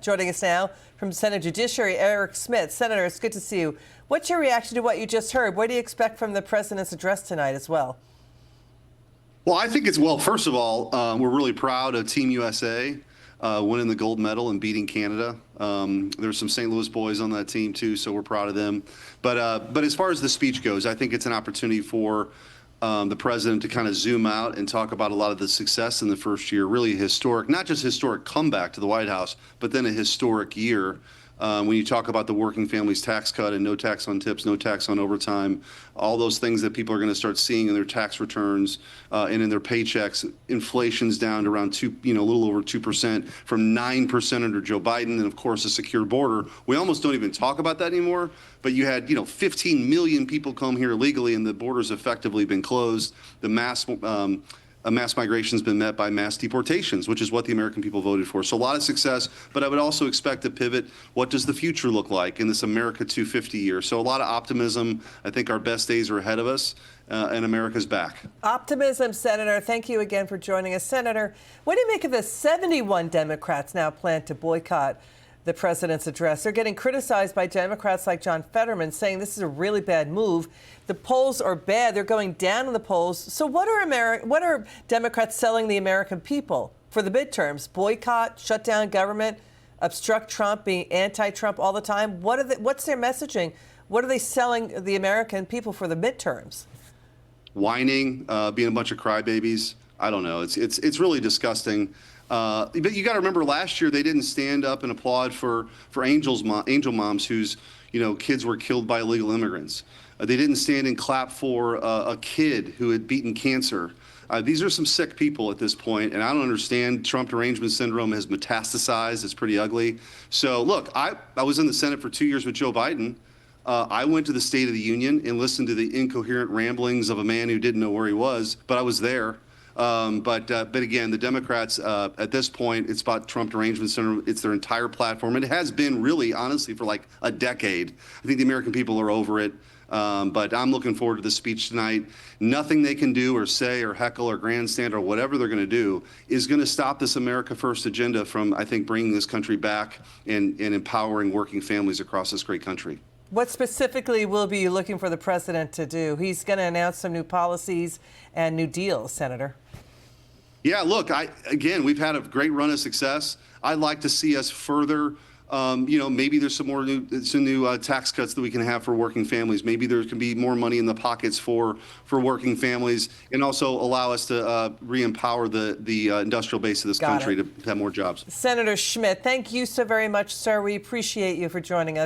joining us now from Senate Judiciary, Eric Schmitt. Senator, it's good to see you. What's your reaction to what you just heard? What do you expect from the president's address tonight as well? Well, I think well, first of all, we're really proud of Team USA winning the gold medal and beating Canada. There's some St. Louis boys on that team, too, so we're proud of them. But as far as the speech goes, I think it's an opportunity for the president to kind of zoom out and talk about a lot of the success in the first year, really historic, not just historic comeback to the White House, but then a historic year. When you talk about the working families tax cut and no tax on tips, no tax on overtime, all those things that people are going to start seeing in their tax returns and in their paychecks, inflation's down to around a little over 2% from 9% under Joe Biden, and of course a secure border. We almost don't even talk about that anymore. But you had 15 million people come here illegally, and the border's effectively been closed. The mass migration has been met by mass deportations, which is what the American people voted for. So a lot of success, but I would also expect to pivot. What does the future look like in this America 250 year? So a lot of optimism. I think our best days are ahead of us, and America's back. Optimism, Senator. Thank you again for joining us. Senator, what do you make of the 71 Democrats now plan to boycott the president's address? They're getting criticized by Democrats like John Fetterman, saying this is a really bad move. The polls are bad. They're going down in the polls. So what are Democrats selling the American people for the midterms? Boycott, shut down government, obstruct Trump, be anti-Trump all the time? What's their messaging? What are they selling the American people for the midterms? Whining, being a bunch of crybabies. I don't know. It's really disgusting. But you got to remember, last year they didn't stand up and applaud for angel moms whose kids were killed by illegal immigrants. They didn't stand and clap for a kid who had beaten cancer. These are some sick people at this point, and I don't understand. Trump derangement syndrome has metastasized. It's pretty ugly. So look, I was in the Senate for 2 years with Joe Biden. I went to the State of the Union and listened to the incoherent ramblings of a man who didn't know where he was, but I was there. But again, the Democrats, at this point, it's about Trump derangement syndrome. It's their entire platform. And it has been really, honestly, for like a decade. I think the American people are over it. But I'm looking forward to the speech tonight. Nothing they can do or say or heckle or grandstand or whatever they're going to do is going to stop this America First agenda from, I think, bringing this country back and empowering working families across this great country. What specifically will be you looking for the president to do? He's going to announce some new policies and new deals, Senator. Yeah, look, again, we've had a great run of success. I'd like to see us further. Maybe there's some new tax cuts that we can have for working families. Maybe there can be more money in the pockets for working families, and also allow us to re-empower the industrial base of this country to have more jobs. Senator Schmitt, thank you so very much, sir. We appreciate you for joining us.